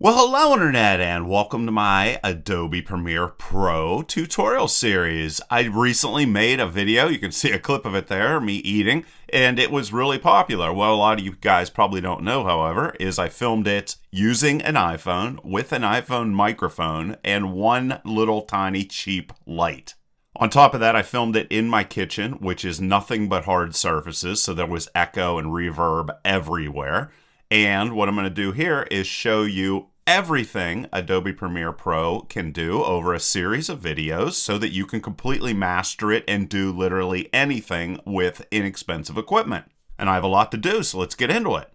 Well, hello Internet, and welcome to my Adobe Premiere Pro tutorial series. I recently made a video, you can see a clip of it there, me eating, and it was really popular. Well, a lot of you guys probably don't know, however, is I filmed it using an iPhone with an iPhone microphone and one little tiny cheap light. On top of that, I filmed it in my kitchen, which is nothing but hard surfaces, so there was echo and reverb everywhere. And what I'm going to do here is show you everything Adobe Premiere Pro can do over a series of videos so that you can completely master it and do literally anything with inexpensive equipment. And I have a lot to do, so let's get into it.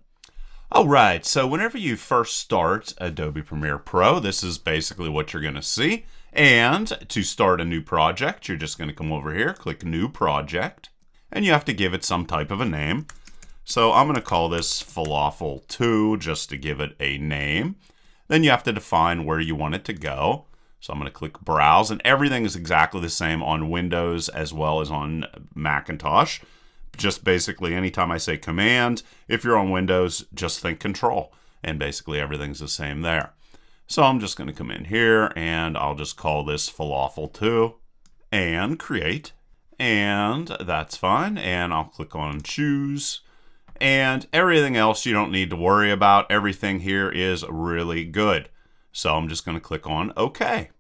All right, so whenever you first start Adobe Premiere Pro, this is basically what you're going to see. And to start a new project, you're just going to come over here, click New Project, and you have to give it some type of a name. So I'm going to call this Falafel 2 just to give it a name. Then you have to define where you want it to go. So I'm going to click Browse, and everything is exactly the same on Windows as well as on Macintosh. Just basically anytime I say Command, if you're on Windows, just think Control, and basically everything's the same there. So I'm just going to come in here, and I'll just call this Falafel 2 and Create. And that's fine, and I'll click on Choose. And everything else you don't need to worry about. Everything here is really good. So I'm just going to click on OK.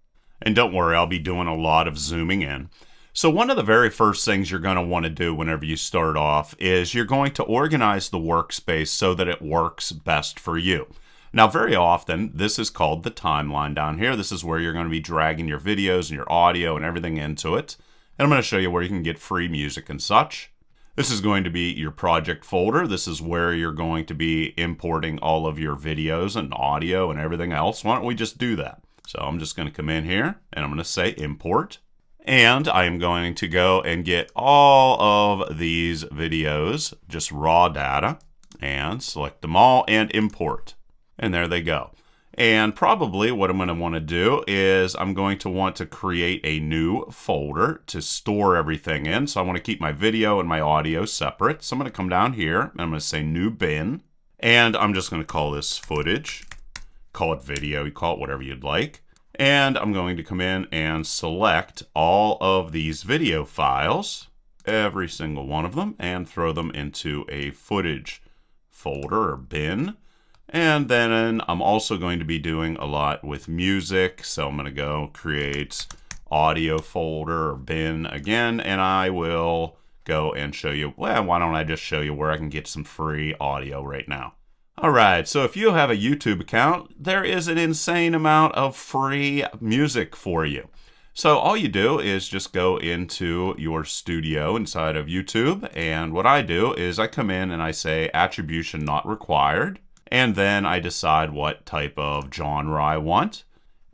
And don't worry, I'll be doing a lot of zooming in. So one of the very first things you're going to want to do whenever you start off is you're going to organize the workspace so that it works best for you. Now, very often, this is called the timeline down here. This is where you're going to be dragging your videos and your audio and everything into it. And I'm going to show you where you can get free music and such. This is going to be your project folder. This is where you're going to be importing all of your videos and audio and everything else. Why don't we just do that? So I'm just going to come in here and I'm going to say import. And I am going to go and get all of these videos, just raw data, and select them all and import. And there they go. And probably what I'm going to want to do is I'm going to want to create a new folder to store everything in. So I want to keep my video and my audio separate. So I'm going to come down here and I'm going to say new bin. And I'm just going to call this footage. Call it video. You call it whatever you'd like. And I'm going to come in and select all of these video files, every single one of them, and throw them into a footage folder or bin. And then I'm also going to be doing a lot with music. So I'm going to go create audio folder or bin again. And I will go and show you, well, why don't I just show you where I can get some free audio right now. All right, so if you have a YouTube account, there is an insane amount of free music for you. So all you do is just go into your studio inside of YouTube. And what I do is I come in and I say attribution not required. And then I decide what type of genre I want.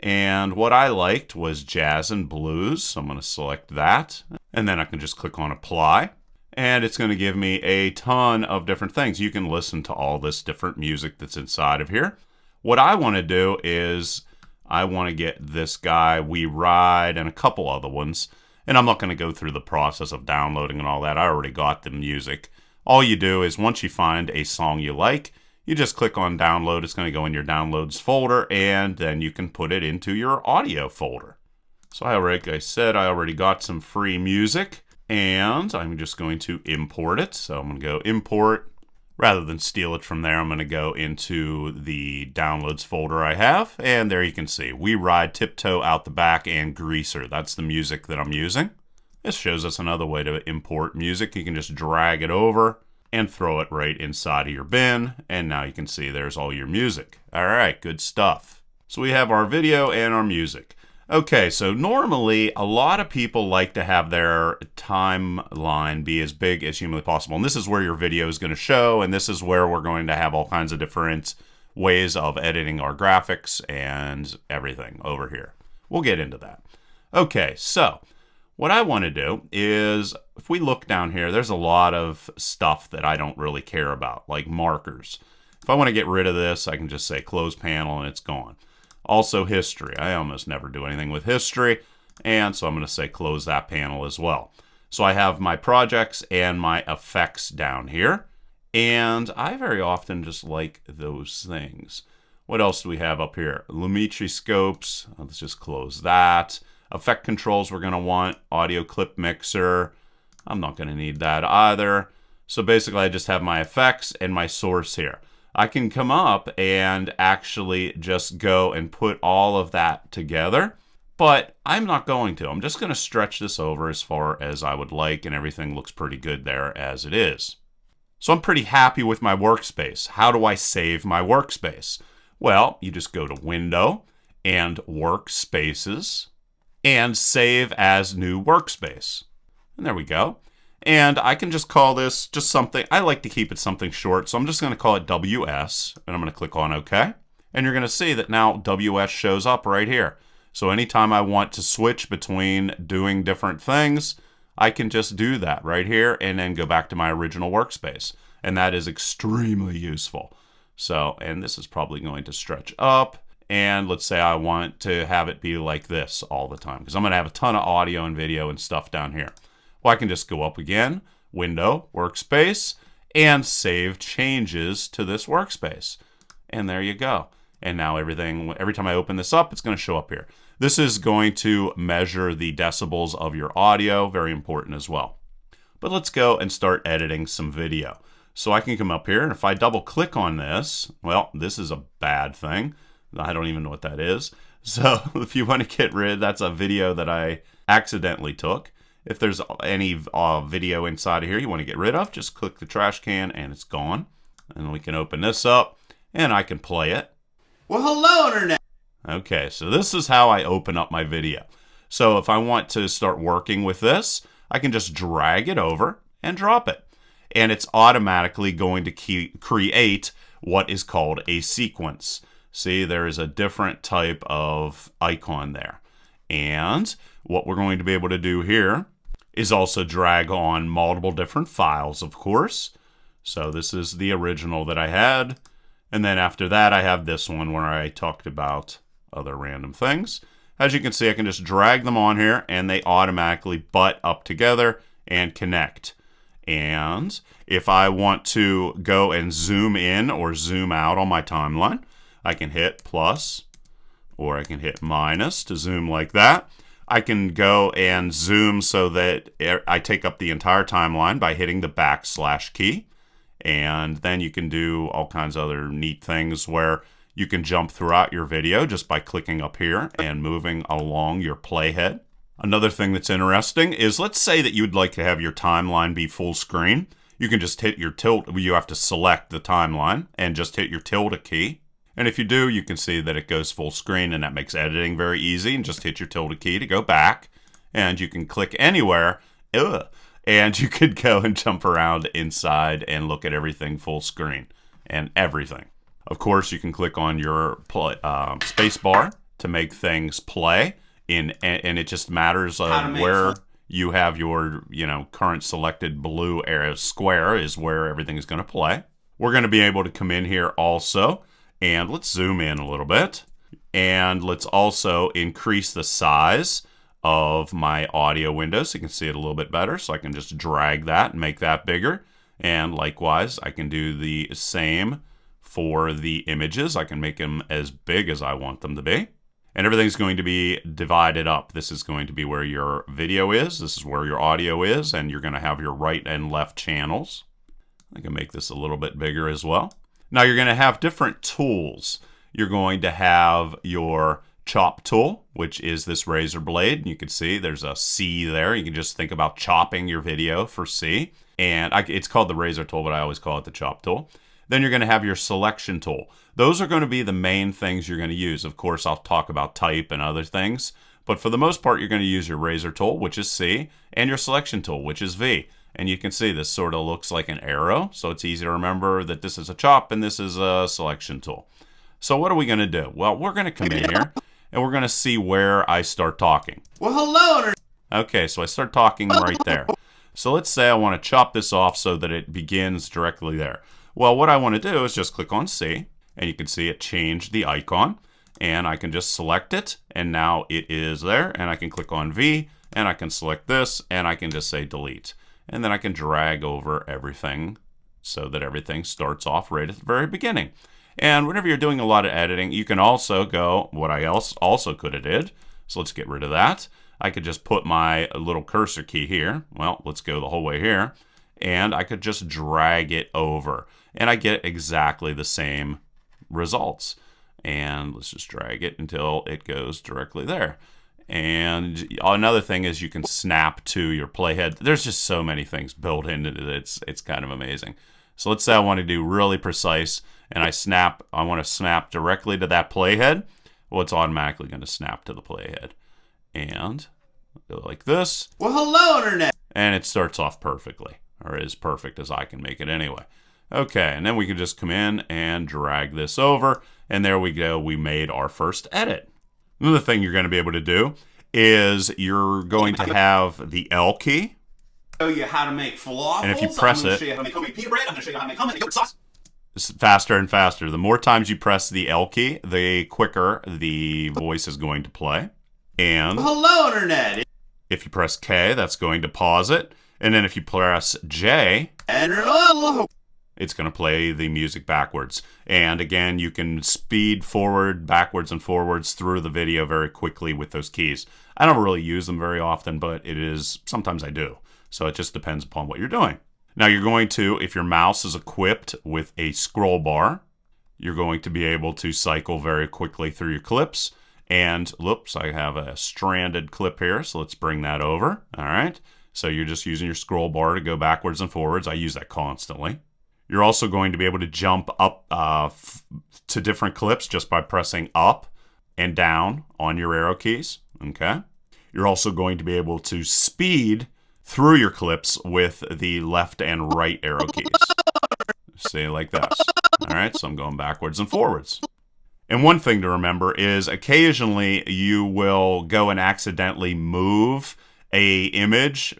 And what I liked was jazz and blues. So I'm going to select that. And then I can just click on apply. And it's going to give me a ton of different things. You can listen to all this different music that's inside of here. What I want to do is I want to get this guy, We Ride, and a couple other ones. And I'm not going to go through the process of downloading and all that. I already got the music. All you do is once you find a song you like, you just click on download. It's going to go in your downloads folder, and then you can put it into your audio folder. So like I said, I already got some free music, and I'm just going to import it. So I'm going to go import. Rather than steal it from there, I'm going to go into the downloads folder I have, and there you can see We Ride, Tiptoe Out the Back, and Greaser. That's the music that I'm using. This shows us another way to import music. You can just drag it over and throw it right inside of your bin. And now you can see there's all your music. All right, good stuff. So we have our video and our music. Okay, so normally a lot of people like to have their timeline be as big as humanly possible. And this is where your video is going to show. And this is where we're going to have all kinds of different ways of editing our graphics and everything over here. We'll get into that. Okay, so what I want to do is, if we look down here, there's a lot of stuff that I don't really care about, like markers. If I want to get rid of this, I can just say close panel and it's gone. Also history. I almost never do anything with history. And so I'm going to say close that panel as well. So I have my projects and my effects down here. And I very often just like those things. What else do we have up here? Lumetri scopes. Let's just close that. Effect controls we're going to want. Audio clip mixer. I'm not going to need that either. So basically I just have my effects and my source here. I can come up and actually just go and put all of that together, but I'm not going to. I'm just going to stretch this over as far as I would like, and everything looks pretty good there as it is. So I'm pretty happy with my workspace. How do I save my workspace? Well, you just go to Window and Workspaces and Save as New Workspace. And there we go. And I can just call this just something. I like to keep it something short, so I'm just going to call it WS, and I'm going to click on OK. And you're going to see that now WS shows up right here. So anytime I want to switch between doing different things, I can just do that right here and then go back to my original workspace. And that is extremely useful. So, and this is probably going to stretch up. And let's say I want to have it be like this all the time, because I'm going to have a ton of audio and video and stuff down here. Well, I can just go up again, Window, Workspace, and save changes to this workspace. And there you go. And now every time I open this up, it's going to show up here. This is going to measure the decibels of your audio, very important as well. But let's go and start editing some video. So I can come up here, and if I double click on this, well, this is a bad thing. I don't even know what that is. So if you want to get rid, that's a video that I accidentally took. If there's any video inside of here you want to get rid of, just click the trash can and it's gone. And we can open this up and I can play it. Well, hello, Internet. Okay, so this is how I open up my video. So if I want to start working with this, I can just drag it over and drop it. And it's automatically going to create what is called a sequence. See, there is a different type of icon there. And what we're going to be able to do here is also drag on multiple different files, of course. So this is the original that I had. And then after that, I have this one where I talked about other random things. As you can see, I can just drag them on here and they automatically butt up together and connect. And if I want to go and zoom in or zoom out on my timeline, I can hit plus or I can hit minus to zoom like that. I can go and zoom so that I take up the entire timeline by hitting the / key. And then you can do all kinds of other neat things where you can jump throughout your video just by clicking up here and moving along your playhead. Another thing that's interesting is, let's say that you'd like to have your timeline be full screen. You can just hit your tilt. You have to select the timeline and just hit your tilde key. And if you do, you can see that it goes full screen, and that makes editing very easy. And just hit your tilde key to go back. And you can click anywhere. And you could go and jump around inside and look at everything full screen and everything. Of course, you can click on your space bar to make things play. And it just matters where you have your current selected blue area square is where everything is going to play. We're going to be able to come in here also. And let's zoom in a little bit. And let's also increase the size of my audio window so you can see it a little bit better. So I can just drag that and make that bigger. And likewise, I can do the same for the images. I can make them as big as I want them to be. And everything's going to be divided up. This is going to be where your video is. This is where your audio is. And you're going to have your right and left channels. I can make this a little bit bigger as well. Now you're going to have different tools. You're going to have your chop tool, which is this razor blade. And you can see there's a C there. You can just think about chopping your video for C. And it's called the razor tool, but I always call it the chop tool. Then you're going to have your selection tool. Those are going to be the main things you're going to use. Of course, I'll talk about type and other things. But for the most part, you're going to use your razor tool, which is C, and your selection tool, which is V. And you can see this sort of looks like an arrow. So it's easy to remember that this is a chop and this is a selection tool. So what are we going to do? Well, we're going to come in here and we're going to see where I start talking. Well, hello. Okay, so I start talking right there. So let's say I want to chop this off so that it begins directly there. Well, what I want to do is just click on C, and you can see it changed the icon, and I can just select it, and now it is there, and I can click on V, and I can select this, and I can just say delete. And then I can drag over everything so that everything starts off right at the very beginning. And whenever you're doing a lot of editing, you can also go, what I also could have did, so let's get rid of that. I could just put my little cursor key here. Well, let's go the whole way here. And I could just drag it over. And I get exactly the same results. And let's just drag it until it goes directly there. And another thing is you can snap to your playhead. There's just so many things built into it. It's kind of amazing. So let's say I want to do really precise, and I want to snap directly to that playhead. Well, it's automatically going to snap to the playhead. And go like this. Well, hello, Internet. And it starts off perfectly, or as perfect as I can make it anyway. Okay, and then we can just come in and drag this over, and there we go. We made our first edit. Another thing you're going to be able to do is you're going to have the L key. Show you how to make falafel. And if you press it, I'm going to show you how to make homemade pita bread. I'm going to show you how to make homemade yogurt sauce. It's faster and faster. The more times you press the L key, the quicker the voice is going to play. And well, hello, Internet. If you press K, that's going to pause it. And then if you press J, it's going to play the music backwards. And again, you can speed forward, backwards, and forwards through the video very quickly with those keys. I don't really use them very often, but sometimes I do. So it just depends upon what you're doing. Now you're going to, if your mouse is equipped with a scroll bar, you're going to be able to cycle very quickly through your clips. And, whoops, I have a stranded clip here, so let's bring that over. All right. So you're just using your scroll bar to go backwards and forwards. I use that constantly. You're also going to be able to jump up to different clips just by pressing up and down on your arrow keys. Okay. You're also going to be able to speed through your clips with the left and right arrow keys. See, like this. All right, so I'm going backwards and forwards. And one thing to remember is occasionally you will go and accidentally move a image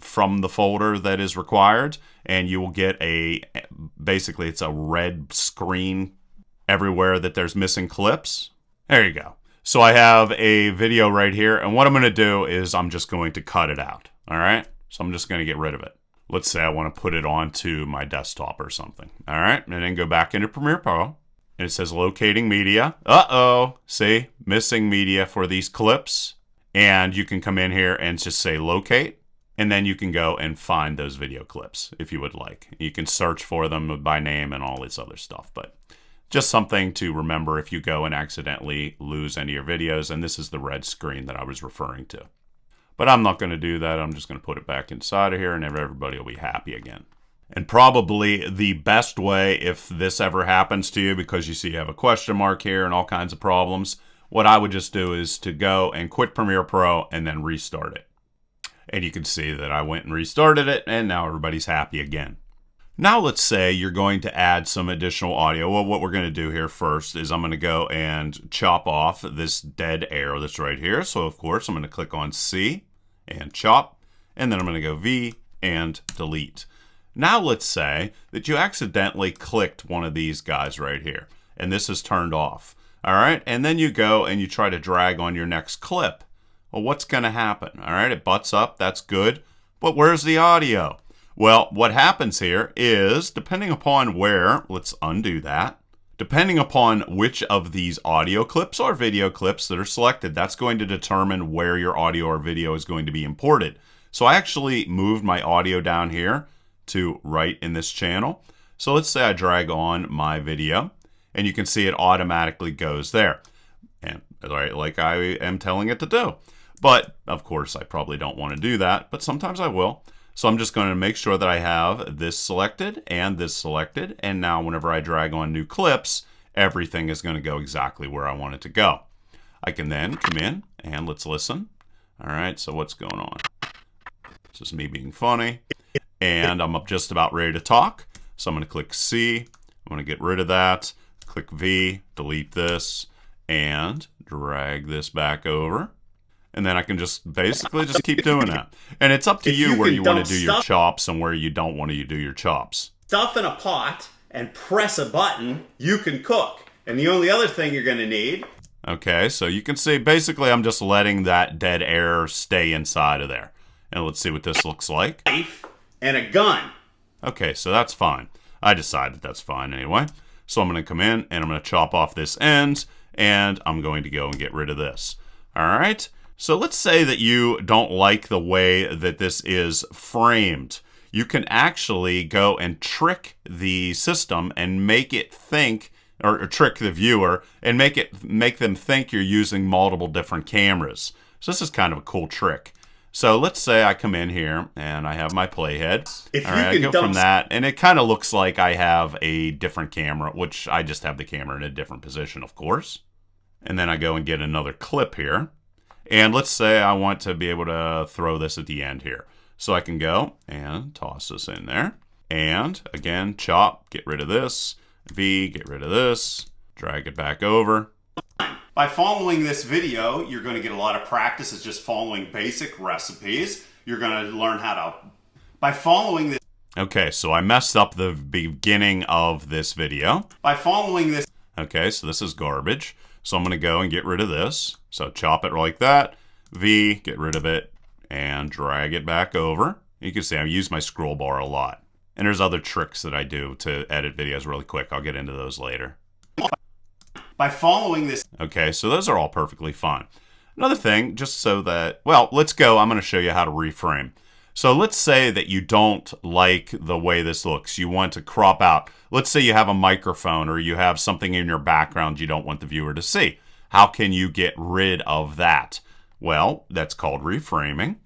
from the folder that is required, and you will get basically it's a red screen everywhere that there's missing clips. There you go. So I have a video right here, and what I'm going to do is I'm just going to cut it out. All right, so I'm just going to get rid of it. Let's say I want to put it onto my desktop or something. All right, and then go back into Premiere Pro, and it says locating media. Uh-oh, see, missing media for these clips. And you can come in here and just say locate, and then you can go and find those video clips if you would like. You can search for them by name and all this other stuff, but just something to remember if you go and accidentally lose any of your videos. And this is the red screen that I was referring to. But I'm not going to do that. I'm just going to put it back inside of here, and everybody will be happy again. And probably the best way, if this ever happens to you, because you see you have a question mark here and all kinds of problems, what I would just do is to go and quit Premiere Pro and then restart it. And you can see that I went and restarted it, and now everybody's happy again. Now let's say you're going to add some additional audio. Well, what we're going to do here first is I'm going to go and chop off this dead air that's right here. So of course I'm going to click on C and chop, and then I'm going to go V and delete. Now let's say that you accidentally clicked one of these guys right here, and this is turned off. All right, and then you go and you try to drag on your next clip. Well, what's going to happen? All right, it butts up, that's good, but where's the audio? Well, what happens here is, depending upon where, let's undo that, depending upon which of these audio clips or video clips that are selected, that's going to determine where your audio or video is going to be imported. So I actually moved my audio down here to right in this channel. So let's say I drag on my video, and you can see it automatically goes there, and right, like I am telling it to do. But of course I probably don't want to do that, but sometimes I will. So I'm just going to make sure that I have this selected and this selected, and now whenever I drag on new clips, everything is going to go exactly where I want it to go. I can then come in and let's listen. All right, so what's going on? This is me being funny, and I'm just about ready to talk. So I'm going to click C. I'm going to get rid of that. Click V, delete this, and drag this back over. And then I can just basically just keep doing that. And it's up to you where you want to do your chops and where you don't want to do your chops. Stuff in a pot and press a button, you can cook. And the only other thing you're going to need... Okay, so you can see basically I'm just letting that dead air stay inside of there. And let's see what this looks like. Knife and a gun. Okay, so that's fine. I decided that's fine anyway. So I'm going to come in and I'm going to chop off this end, and I'm going to go and get rid of this. All right. So let's say that you don't like the way that this is framed. You can actually go and trick the system and make it think, or trick the viewer and make them think you're using multiple different cameras. So this is kind of a cool trick. So let's say I come in here and I have my playhead. If all right, I go from that, and it kind of looks like I have a different camera, which I just have the camera in a different position, of course. And then I go and get another clip here. And let's say I want to be able to throw this at the end here. So I can go and toss this in there. And again, chop, get rid of this. V, get rid of this. Drag it back over. By following this video, you're going to get a lot of practice. It's just following basic recipes. You're going to learn how to... By following this... Okay, so I messed up the beginning of this video. By following this... Okay, so this is garbage. So I'm going to go and get rid of this. So chop it like that. V, get rid of it, and drag it back over. You can see I use my scroll bar a lot. And there's other tricks that I do to edit videos really quick. I'll get into those later. By following this... Okay, so those are all perfectly fine. Another thing, just so that... Well, let's go. I'm going to show you how to reframe. So let's say that you don't like the way this looks. You want to crop out. Let's say you have a microphone or you have something in your background you don't want the viewer to see. How can you get rid of that? Well, that's called reframing.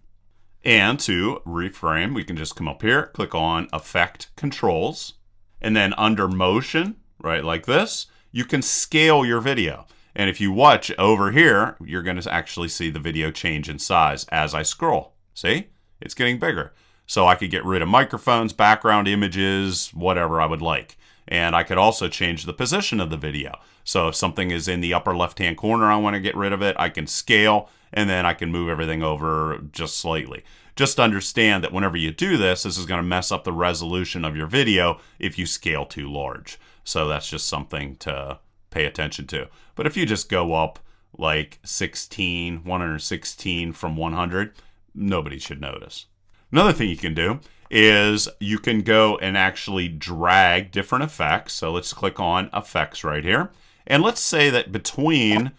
And to reframe, we can just come up here, click on Effect Controls, and then under Motion, right, like this, you can scale your video. And if you watch over here, you're going to actually see the video change in size as I scroll. See? It's getting bigger. So I could get rid of microphones, background images, whatever I would like. And I could also change the position of the video. So if something is in the upper left-hand corner, I want to get rid of it, I can scale, and then I can move everything over just slightly. Just understand that whenever you do this, this is going to mess up the resolution of your video if you scale too large. So that's just something to pay attention to. But if you just go up like 116 from 100, nobody should notice. Another thing you can do is you can go and actually drag different effects. So let's click on Effects right here. And let's say that between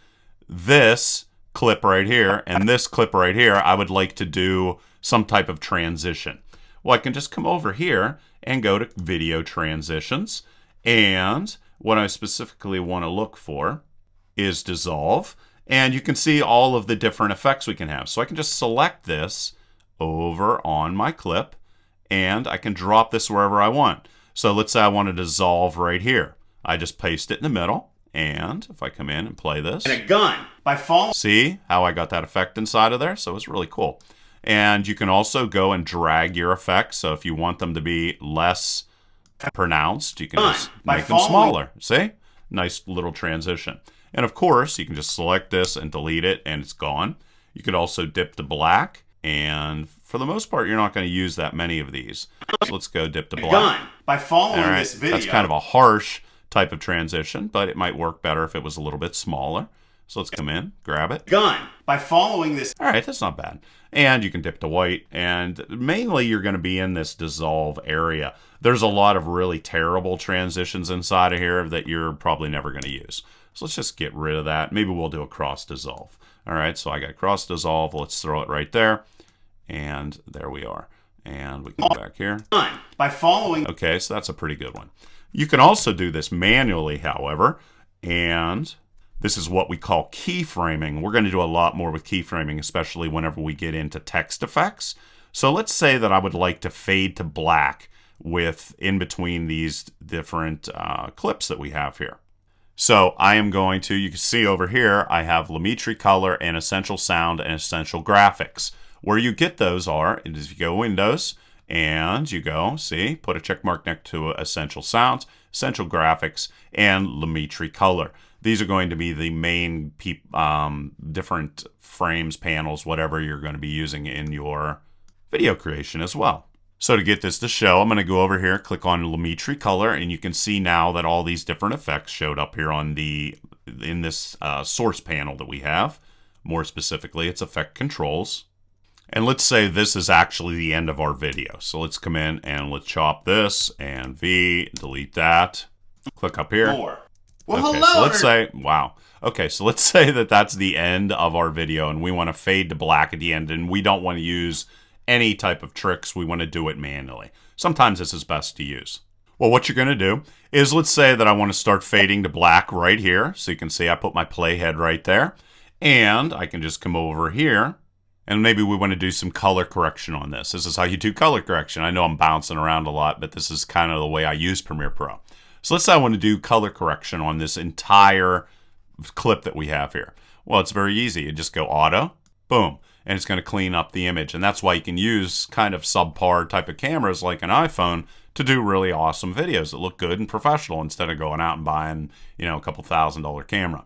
this clip right here and this clip right here, I would like to do some type of transition. Well, I can just come over here and go to Video Transitions. And what I specifically want to look for is Dissolve. And you can see all of the different effects we can have. So I can just select this over on my clip, and I can drop this wherever I want. So let's say I want to dissolve right here. I just paste it in the middle, and if I come in and play this. And a gun. By following... See how I got that effect inside of there? So it's really cool. And you can also go and drag your effects. So if you want them to be less pronounced, you can just make them smaller. See? Nice little transition. And of course, you can just select this and delete it, and it's gone. You could also dip to black. And for the most part, you're not going to use that many of these. So let's go dip to black. Gun. By following this video. That's kind of a harsh type of transition, but it might work better if it was a little bit smaller. So let's come in, grab it. Gun. By following this. All right, that's not bad. And you can dip to white. And mainly you're going to be in this dissolve area. There's a lot of really terrible transitions inside of here that you're probably never going to use. So let's just get rid of that. Maybe we'll do a cross dissolve. All right, so I got cross dissolve. Let's throw it right there. And there we are. And we can go back here. By following. Okay, so that's a pretty good one. You can also do this manually, however. And this is what we call keyframing. We're going to do a lot more with keyframing, especially whenever we get into text effects. So let's say that I would like to fade to black with in between these different clips that we have here. So I am going to, you can see over here, I have Lumetri Color and Essential Sound and Essential Graphics. Where you get those are, is you go Windows and you go, see, put a check mark next to Essential Sounds, Essential Graphics, and Lumetri Color. These are going to be the main different frames, panels, whatever you're going to be using in your video creation as well. So to get this to show, I'm going to go over here, click on Lumetri Color, and you can see now that all these different effects showed up here on in this source panel that we have. More specifically, it's Effect Controls. And let's say this is actually the end of our video. So let's come in and let's chop this and V, delete that. Click up here. More. Well, Okay, hello. so let's say, wow. Okay, so let's say that that's the end of our video and we want to fade to black at the end and we don't want to use any type of tricks. We want to do it manually. Sometimes this is best to use. Well, what you're going to do is, let's say that I want to start fading to black right here. So you can see I put my playhead right there. And I can just come over here and maybe we want to do some color correction on this. This is how you do color correction. I know I'm bouncing around a lot, but this is kind of the way I use Premiere Pro. So let's say I want to do color correction on this entire clip that we have here. Well, it's very easy. You just go auto, boom, and it's going to clean up the image. And that's why you can use kind of subpar type of cameras like an iPhone to do really awesome videos that look good and professional instead of going out and buying, a couple $1,000 camera.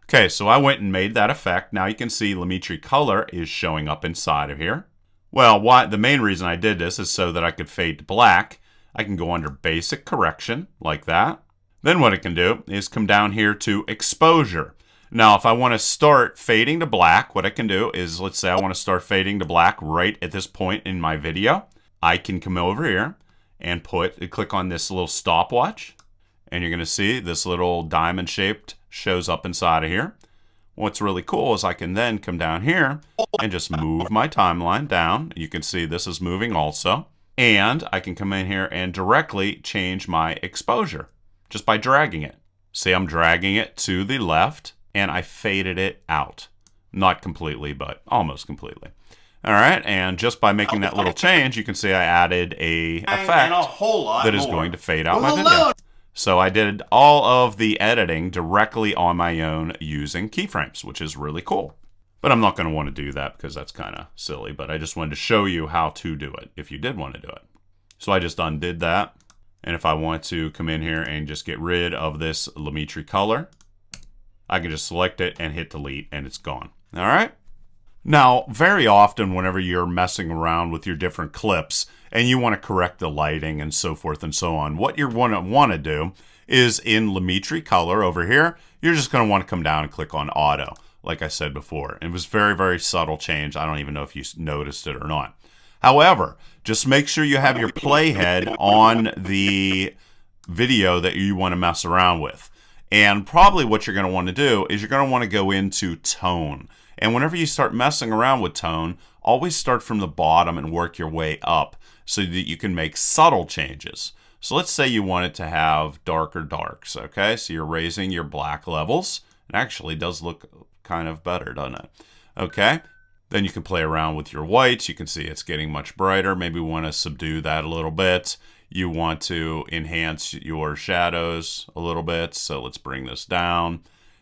Okay, so I went and made that effect. Now you can see Lumetri color is showing up inside of here. Well, the main reason I did this is so that I could fade to black. I can go under basic correction like that. Then what I can do is come down here to exposure. Now, if I want to start fading to black, what I can do is, let's say I want to start fading to black right at this point in my video. I can come over here and click on this little stopwatch. And you're going to see this little diamond shaped shows up inside of here. What's really cool is I can then come down here and just move my timeline down. You can see this is moving also. And I can come in here and directly change my exposure just by dragging it. See, I'm dragging it to the left and I faded it out. Not completely, but almost completely. All right, and just by making that little change, you can see I added a effect that is going to fade out my video. So I did all of the editing directly on my own using keyframes, which is really cool. But I'm not going to want to do that because that's kind of silly, but I just wanted to show you how to do it if you did want to do it. So I just undid that. And if I want to come in here and just get rid of this Lumetri color, I can just select it and hit delete and it's gone. All right. Now, very often whenever you're messing around with your different clips and you want to correct the lighting and so forth and so on, what you're going to want to do is in Lumetri color over here, you're just going to want to come down and click on auto, like I said before. It was very, very subtle change. I don't even know if you noticed it or not. However, just make sure you have your playhead on the video that you want to mess around with. And probably what you're going to want to do is you're going to want to go into tone. And whenever you start messing around with tone, always start from the bottom and work your way up so that you can make subtle changes. So let's say you want it to have darker darks, okay? So you're raising your black levels. It actually does look kind of better, doesn't it? Okay. Then you can play around with your whites. You can see it's getting much brighter. Maybe we want to subdue that a little bit. You want to enhance your shadows a little bit. So let's bring this down.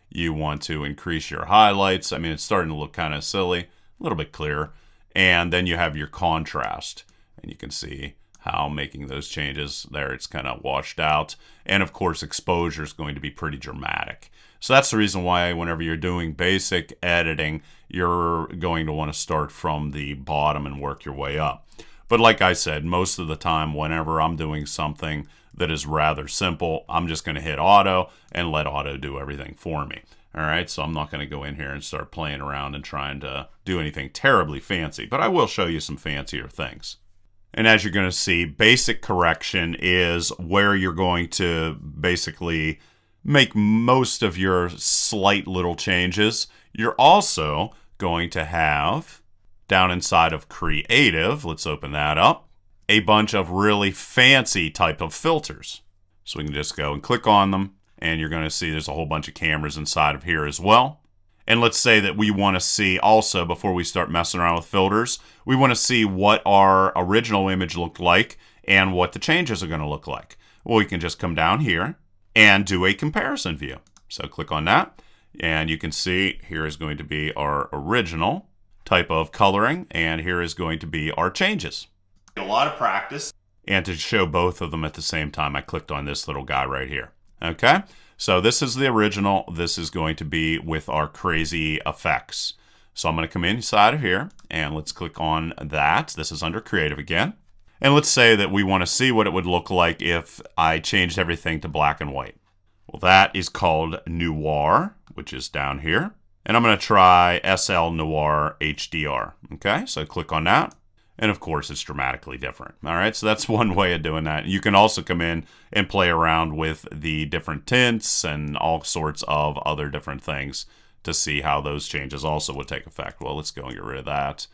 You want to increase your highlights. I mean, it's starting to look kind of silly, a little bit clearer. And then you have your contrast. And you can see how making those changes there, it's kind of washed out. And of course, exposure is going to be pretty dramatic. So that's the reason why whenever you're doing basic editing, you're going to want to start from the bottom and work your way up. But like I said, most of the time, whenever I'm doing something that is rather simple, I'm just going to hit auto and let auto do everything for me. All right, so I'm not going to go in here and start playing around and trying to do anything terribly fancy, but I will show you some fancier things. And as you're going to see, basic correction is where you're going to basically make most of your slight little changes. You're also going to have, down inside of creative, let's open that up, a bunch of really fancy type of filters. So we can just go and click on them, and you're going to see there's a whole bunch of cameras inside of here as well. And let's say that we want to see also, before we start messing around with filters, we want to see what our original image looked like and what the changes are going to look like. Well, we can just come down here and do a comparison view. So click on that, and you can see here is going to be our original type of coloring, and here is going to be our changes. A lot of practice. And to show both of them at the same time, I clicked on this little guy right here. Okay, so this is the original. This is going to be with our crazy effects. So I'm going to come inside of here, and let's click on that. This is under creative again. And let's say that we want to see what it would look like if I changed everything to black and white. Well, that is called Noir, which is down here. And I'm going to try SL Noir HDR. Okay, so click on that. And of course, it's dramatically different. All right, so that's one way of doing that. You can also come in and play around with the different tints and all sorts of other different things to see how those changes also would take effect. Well, let's go and get rid of that.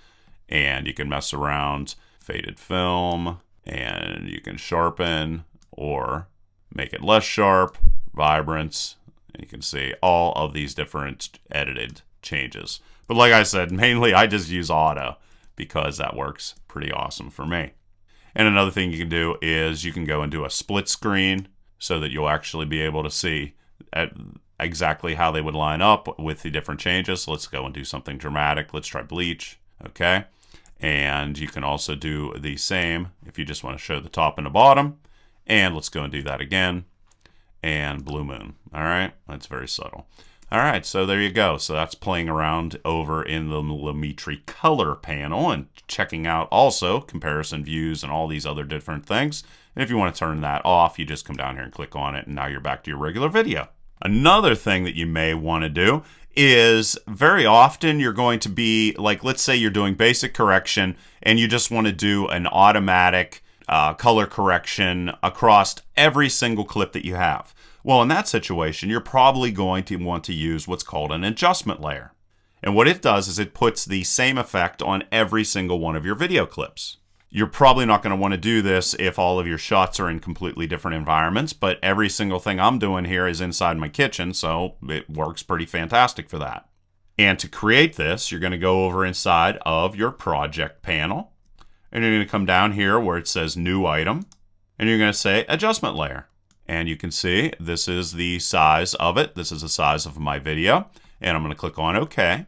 And you can mess around, faded film, and you can sharpen or make it less sharp, vibrance. And you can see all of these different edited changes. But like I said, mainly I just use auto because that works pretty awesome for me. And another thing you can do is you can go and do a split screen so that you'll actually be able to see exactly how they would line up with the different changes. So let's go and do something dramatic. Let's try bleach. Okay. And you can also do the same if you just want to show the top and the bottom. And let's go and do that again. And blue moon. All right. That's very subtle. All right, so there you go. So that's playing around over in the Lumetri color panel and checking out also comparison views and all these other different things. And if you want to turn that off, you just come down here and click on it, and now you're back to your regular video. Another thing that you may want to do is very often you're going to be, like, let's say you're doing basic correction and you just want to do an automatic color correction across every single clip that you have. Well, in that situation, you're probably going to want to use what's called an adjustment layer. And what it does is it puts the same effect on every single one of your video clips. You're probably not going to want to do this if all of your shots are in completely different environments, but every single thing I'm doing here is inside my kitchen, so it works pretty fantastic for that. And to create this, you're going to go over inside of your project panel, and you're going to come down here where it says new item, and you're going to say adjustment layer. And you can see this is the size of it. This is the size of my video. And I'm going to click on OK.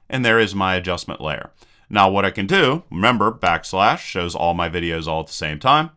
And there is my adjustment layer. Now what I can do, remember, backslash shows all my videos all at the same time.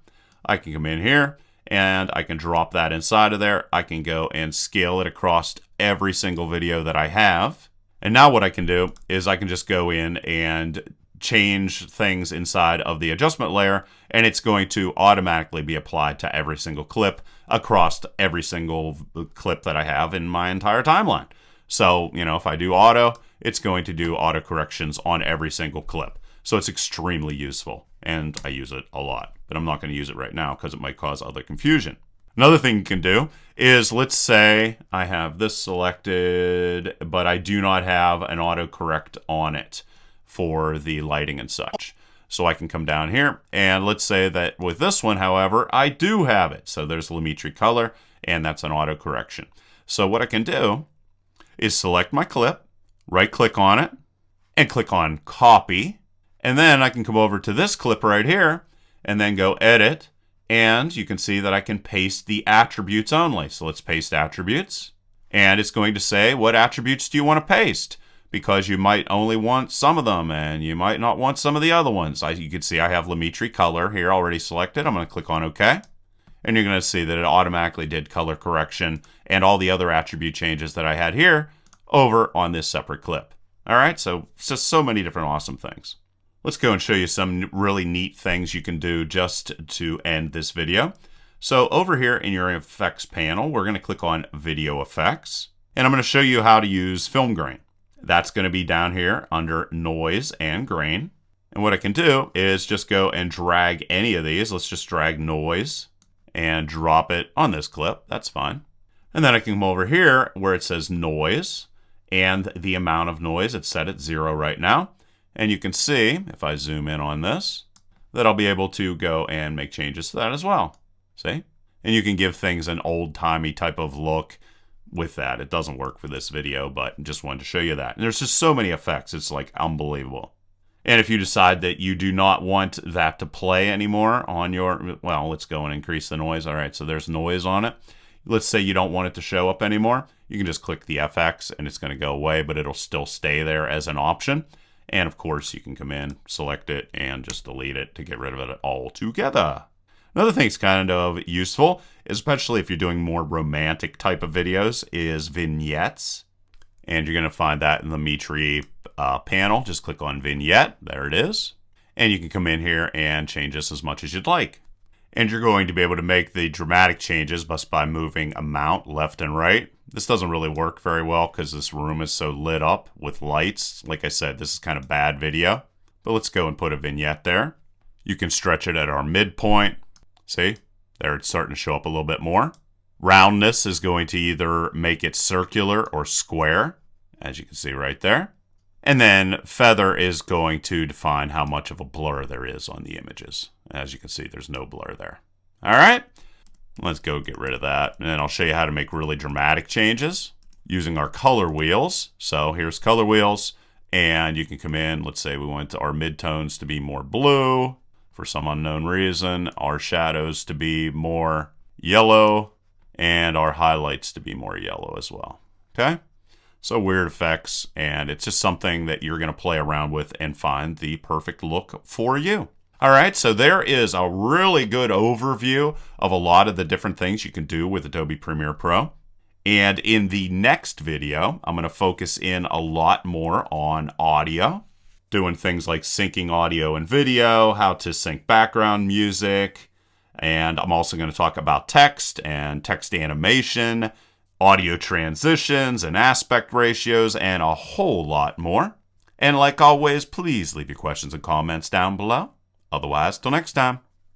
I can come in here and I can drop that inside of there. I can go and scale it across every single video that I have. And now what I can do is I can just go in and change things inside of the adjustment layer, and it's going to automatically be applied to every single clip across every single clip that I have in my entire timeline. So, you know, if I do auto, it's going to do auto corrections on every single clip. So it's extremely useful, and I use it a lot, but I'm not going to use it right now because it might cause other confusion. Another thing you can do is, let's say I have this selected, but I do not have an autocorrect on it for the lighting and such. So I can come down here, and let's say that with this one, however, I do have it. So there's Lumetri color, and that's an auto correction. So what I can do is select my clip, right click on it, and click on copy. And then I can come over to this clip right here, and then go edit, and you can see that I can paste the attributes only. So let's paste attributes, and it's going to say, what attributes do you want to paste? Because you might only want some of them, and you might not want some of the other ones. You can see I have Lumetri color here already selected. I'm going to click on OK. And you're going to see that it automatically did color correction and all the other attribute changes that I had here over on this separate clip. All right, so it's just so many different awesome things. Let's go and show you some really neat things you can do just to end this video. So over here in your effects panel, we're going to click on video effects, and I'm going to show you how to use film grain. That's going to be down here under noise and grain. And what I can do is just go and drag any of these. Let's just drag noise and drop it on this clip. That's fine. And then I can come over here where it says noise and the amount of noise. It's set at 0 right now. And you can see, if I zoom in on this, that I'll be able to go and make changes to that as well. See? And you can give things an old-timey type of look with that. It doesn't work for this video, but just wanted to show you that. And there's just so many effects. It's like unbelievable. And if you decide that you do not want that to play anymore on your, well, let's go and increase the noise. All right, so there's noise on it. Let's say you don't want it to show up anymore. You can just click the FX and it's going to go away, but it'll still stay there as an option. And of course, you can come in, select it, and just delete it to get rid of it altogether. Another thing that's kind of useful, especially if you're doing more romantic type of videos, is vignettes. And you're going to find that in the Lumetri panel. Just click on vignette. There it is. And you can come in here and change this as much as you'd like. And you're going to be able to make the dramatic changes just by moving amount left and right. This doesn't really work very well because this room is so lit up with lights. Like I said, this is kind of bad video. But let's go and put a vignette there. You can stretch it at our midpoint. See, there it's starting to show up a little bit more. Roundness is going to either make it circular or square, as you can see right there. And then feather is going to define how much of a blur there is on the images. As you can see, there's no blur there. All right, let's go get rid of that. And then I'll show you how to make really dramatic changes using our color wheels. So here's color wheels, and you can come in. Let's say we want our midtones to be more blue for some unknown reason, our shadows to be more yellow, and our highlights to be more yellow as well. Okay? So weird effects, and it's just something that you're going to play around with and find the perfect look for you. All right, so there is a really good overview of a lot of the different things you can do with Adobe Premiere Pro. And in the next video, I'm going to focus in a lot more on audio, doing things like syncing audio and video, how to sync background music, and I'm also going to talk about text and text animation, audio transitions and aspect ratios, and a whole lot more. And like always, please leave your questions and comments down below. Otherwise, till next time.